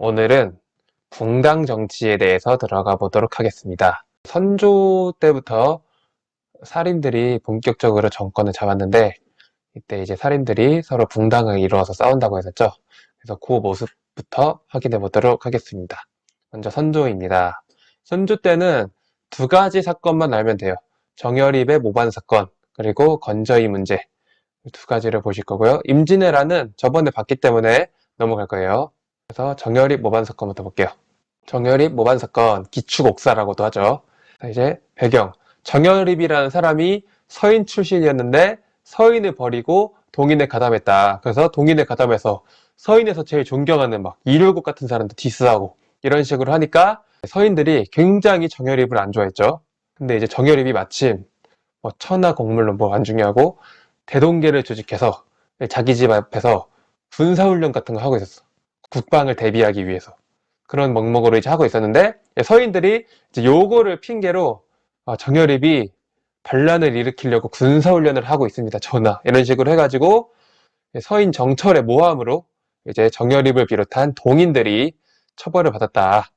오늘은 붕당 정치에 대해서 들어가 보도록 하겠습니다. 선조 때부터 살인들이 본격적으로 정권을 잡았는데, 이때 이제 살인들이 서로 붕당을 이루어서 싸운다고 했었죠. 그래서 그 모습부터 확인해 보도록 하겠습니다. 먼저 선조입니다. 선조 때는 두 가지 사건만 알면 돼요. 정여립의 모반 사건, 그리고 건저희 문제. 두 가지를 보실 거고요. 임진왜란은 저번에 봤기 때문에 넘어갈 거예요. 그래서 정여립 모반 사건부터 볼게요. 정여립 모반 사건, 기축옥사라고도 하죠. 이제 배경. 정여립이라는 사람이 서인 출신이었는데 서인을 버리고 동인에 가담했다. 그래서 동인에 가담해서 서인에서 제일 존경하는 막 이율국 같은 사람도 디스하고 이런 식으로 하니까 서인들이 굉장히 정여립을 안 좋아했죠. 근데 이제 정여립이 마침 뭐 천하 공물론 뭐 안 중요하고 대동계를 조직해서 자기 집 앞에서 군사훈련 같은 거 하고 있었어. 국방을 대비하기 위해서. 그런 명목으로 이제 하고 있었는데, 서인들이 이제 요거를 핑계로 정여립이 반란을 일으키려고 군사훈련을 하고 있습니다. 전하. 이런 식으로 해가지고 서인 정철의 모함으로 이제 정여립을 비롯한 동인들이 처벌을 받았다.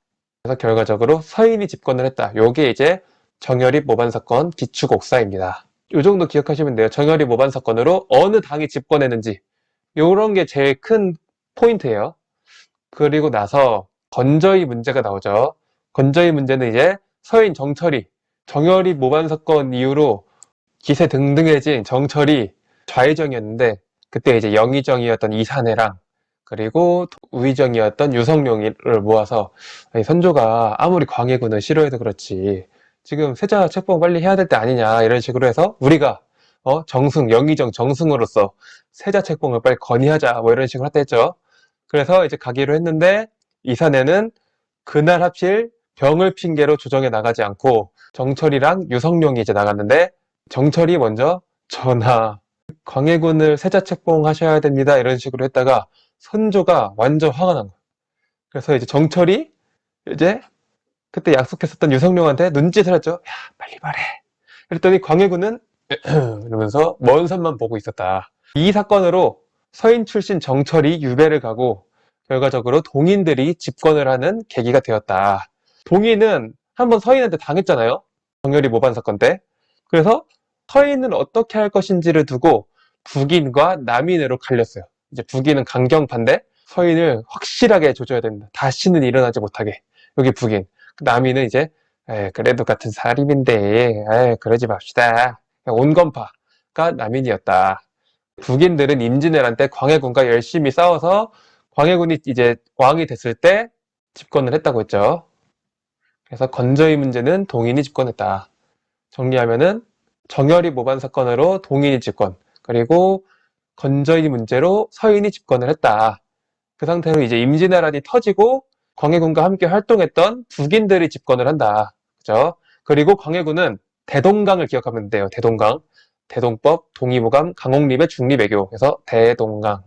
그래서 결과적으로 서인이 집권을 했다. 요게 이제 정여립 모반 사건 기축옥사입니다. 요 정도 기억하시면 돼요. 정여립 모반 사건으로 어느 당이 집권했는지 요런 게 제일 큰 포인트예요. 그리고 나서 건저희 문제가 나오죠. 건저희 문제는 이제 서인 정철이 정여립 모반 사건 이후로 기세 등등해진 정철이 좌의정이었는데 그때 이제 영의정이었던 이산해랑 그리고 우의정이었던 유성룡을 모아서 아니, 선조가 아무리 광해군을 싫어해도 그렇지 지금 세자 책봉 빨리 해야 될 때 아니냐 이런 식으로 해서 우리가 정승 영의정 정승으로서 세자 책봉을 빨리 건의하자 뭐 이런 식으로 했다 했죠. 그래서 이제 가기로 했는데 이산해는 그날 하필 병을 핑계로 조정에 나가지 않고 정철이랑 유성룡이 이제 나갔는데 정철이 먼저 전하 광해군을 세자 책봉하셔야 됩니다 이런 식으로 했다가 선조가 완전 화가 난 거야. 그래서 이제 정철이 이제 그때 약속했었던 유성룡한테 눈짓을 했죠. 야 빨리 말해. 그랬더니 광해군은 이러면서 먼 산만 보고 있었다. 이 사건으로 서인 출신 정철이 유배를 가고 결과적으로 동인들이 집권을 하는 계기가 되었다. 동인은 한번 서인한테 당했잖아요. 정열이 모반 사건 때. 그래서 서인은 어떻게 할 것인지를 두고 북인과 남인으로 갈렸어요. 이제 북인은 강경파인데 서인을 확실하게 조져야 됩니다. 다시는 일어나지 못하게. 여기 북인. 남인은 이제 그래도 같은 사림인데 그러지 맙시다. 온건파가 남인이었다. 북인들은 임진왜란 때 광해군과 열심히 싸워서 광해군이 이제 왕이 됐을 때 집권을 했다고 했죠. 그래서 건저희 문제는 동인이 집권했다. 정리하면은 정여립 모반 사건으로 동인이 집권, 그리고 건저희 문제로 서인이 집권을 했다. 그 상태로 이제 임진왜란이 터지고 광해군과 함께 활동했던 북인들이 집권을 한다. 그죠? 그리고 광해군은 대동강을 기억하면 돼요. 대동강. 대동법, 동의무감, 강홍립의 중립외교. 그래서 대동강.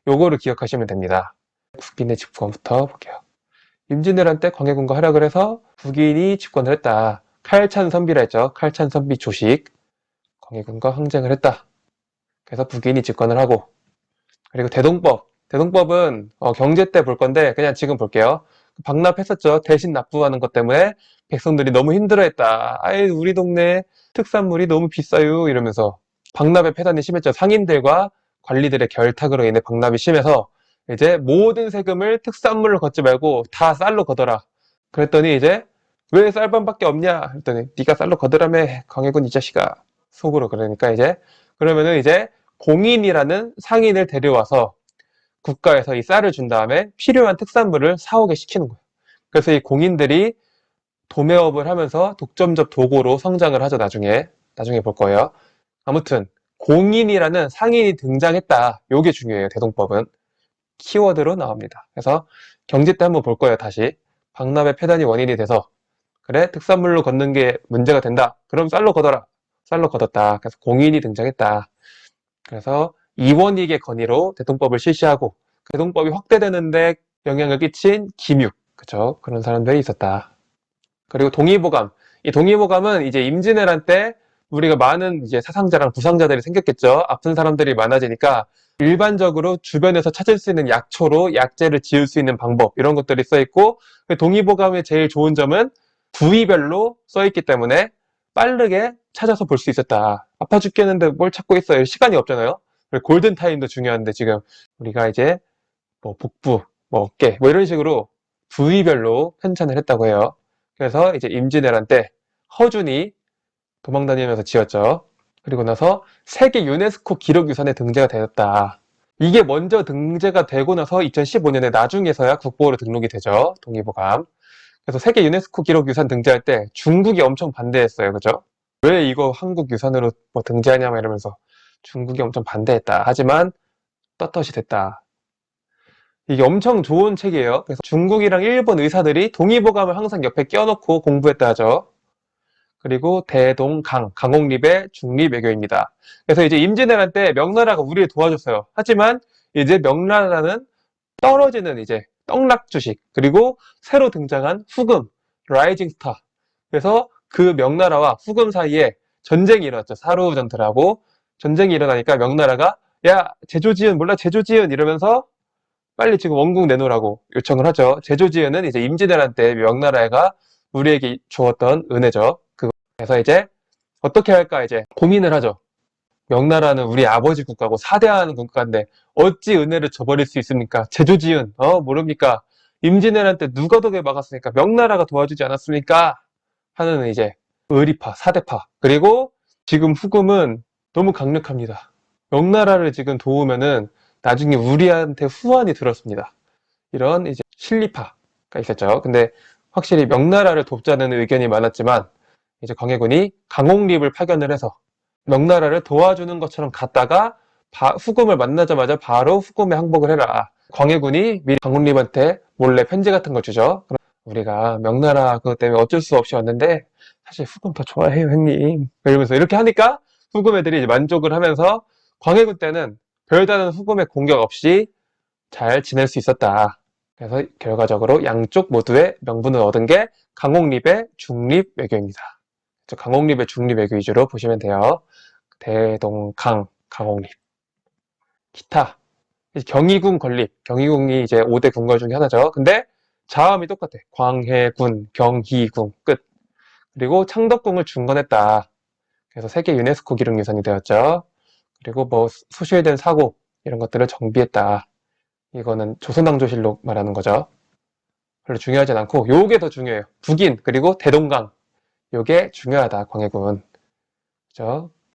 요거를 기억하시면 됩니다. 북인의 집권부터 볼게요. 임진왜란 때 광해군과 활약을 해서 북인이 집권을 했다. 칼찬선비라 했죠. 칼찬선비 조식. 광해군과 항쟁을 했다. 그래서 북인이 집권을 하고. 그리고 대동법. 대동법은 경제 때 볼 건데 그냥 지금 볼게요. 박납했었죠. 대신 납부하는 것 때문에 백성들이 너무 힘들어했다. 아이 우리 동네 특산물이 너무 비싸요 이러면서 박납의 폐단이 심했죠. 상인들과 관리들의 결탁으로 인해 박납이 심해서 이제 모든 세금을 특산물로 걷지 말고 다 쌀로 걷어라. 그랬더니 이제 왜 쌀밥밖에 없냐 했더니 네가 쌀로 걷으라며 광해군 이 자식아 속으로. 그러니까 이제 그러면은 이제 공인이라는 상인을 데려와서 국가에서 이 쌀을 준 다음에 필요한 특산물을 사오게 시키는 거예요. 그래서 이 공인들이 도매업을 하면서 독점적 도구로 성장을 하죠. 나중에 볼 거예요. 아무튼 공인이라는 상인이 등장했다. 요게 중요해요. 대동법은 키워드로 나옵니다. 그래서 경제 때 한번 볼 거예요. 다시 박납의 폐단이 원인이 돼서 그래 특산물로 걷는 게 문제가 된다. 그럼 쌀로 걷어라. 쌀로 걷었다. 그래서 공인이 등장했다. 그래서 이원익의 건의로 대동법을 실시하고 대동법이 확대되는데 영향을 끼친 김육, 그쵸? 그런 사람들이 있었다. 그리고 동의보감. 이 동의보감은 이제 임진왜란 때 우리가 많은 이제 사상자랑 부상자들이 생겼겠죠. 아픈 사람들이 많아지니까 일반적으로 주변에서 찾을 수 있는 약초로 약재를 지을 수 있는 방법 이런 것들이 써 있고 동의보감의 제일 좋은 점은 부위별로 써 있기 때문에 빠르게 찾아서 볼 수 있었다. 아파 죽겠는데 뭘 찾고 있어요. 시간이 없잖아요. 골든타임도 중요한데 지금 우리가 이제 뭐 복부, 뭐 어깨 뭐 이런 식으로 부위별로 편찬을 했다고 해요. 그래서 이제 임진왜란 때 허준이 도망 다니면서 지었죠. 그리고 나서 세계 유네스코 기록유산에 등재가 되었다. 이게 먼저 등재가 되고 나서 2015년에 나중에서야 국보로 등록이 되죠. 동의보감. 그래서 세계 유네스코 기록유산 등재할 때 중국이 엄청 반대했어요. 그죠? 왜 이거 한국 유산으로 뭐 등재하냐 이러면서 중국이 엄청 반대했다. 하지만 떳떳이 됐다. 이게 엄청 좋은 책이에요. 그래서 중국이랑 일본 의사들이 동의보감을 항상 옆에 껴놓고 공부했다 하죠. 그리고 대동강, 강옥립의 중립외교입니다. 그래서 이제 임진왜란 때 명나라가 우리를 도와줬어요. 하지만 이제 명나라는 떨어지는 이제 떡락주식, 그리고 새로 등장한 후금, 라이징 스타. 그래서 그 명나라와 후금 사이에 전쟁이 일어났죠. 사루전투라고. 전쟁이 일어나니까 명나라가 야, 제조지은 몰라 제조지은 이러면서 빨리 지금 원국 내놓으라고 요청을 하죠. 제조지은은 이제 임진왜란 때 명나라가 우리에게 주었던 은혜죠. 그래서 이제 어떻게 할까 이제 고민을 하죠. 명나라는 우리 아버지 국가고 사대한 국가인데 어찌 은혜를 저버릴 수 있습니까? 제조지은 모릅니까? 임진왜란 때 누가 덕에 막았으니까 명나라가 도와주지 않았습니까? 하는 이제 의리파, 사대파. 그리고 지금 후금은 너무 강력합니다. 명나라를 지금 도우면은 나중에 우리한테 후환이 들었습니다. 이런 이제 실리파가 있었죠. 근데 확실히 명나라를 돕자는 의견이 많았지만 이제 광해군이 강옥립을 파견을 해서 명나라를 도와주는 것처럼 갔다가 후금을 만나자마자 바로 후금에 항복을 해라. 광해군이 미리 강옥립한테 몰래 편지 같은 걸 주죠. 그럼 우리가 명나라 그것 때문에 어쩔 수 없이 왔는데 사실 후금 더 좋아해요 형님. 이러면서 이렇게 하니까 후금 애들이 이제 만족을 하면서 광해군 때는 별다른 후금의 공격 없이 잘 지낼 수 있었다. 그래서 결과적으로 양쪽 모두의 명분을 얻은 게 강옥립의 중립 외교입니다. 강옥립의 중립 외교 위주로 보시면 돼요. 대동강, 강옥립. 기타. 경희궁 건립. 경희궁이 이제 5대 궁궐 중에 하나죠. 근데 자음이 똑같아. 광해군, 경희궁, 끝. 그리고 창덕궁을 중건했다. 그래서 세계 유네스코 기록유산이 되었죠. 그리고 뭐 소실된 사고 이런 것들을 정비했다. 이거는 조선왕조실록 말하는 거죠. 별로 중요하진 않고 요게 더 중요해요. 북인 그리고 대동강 요게 중요하다. 광해군. 그죠?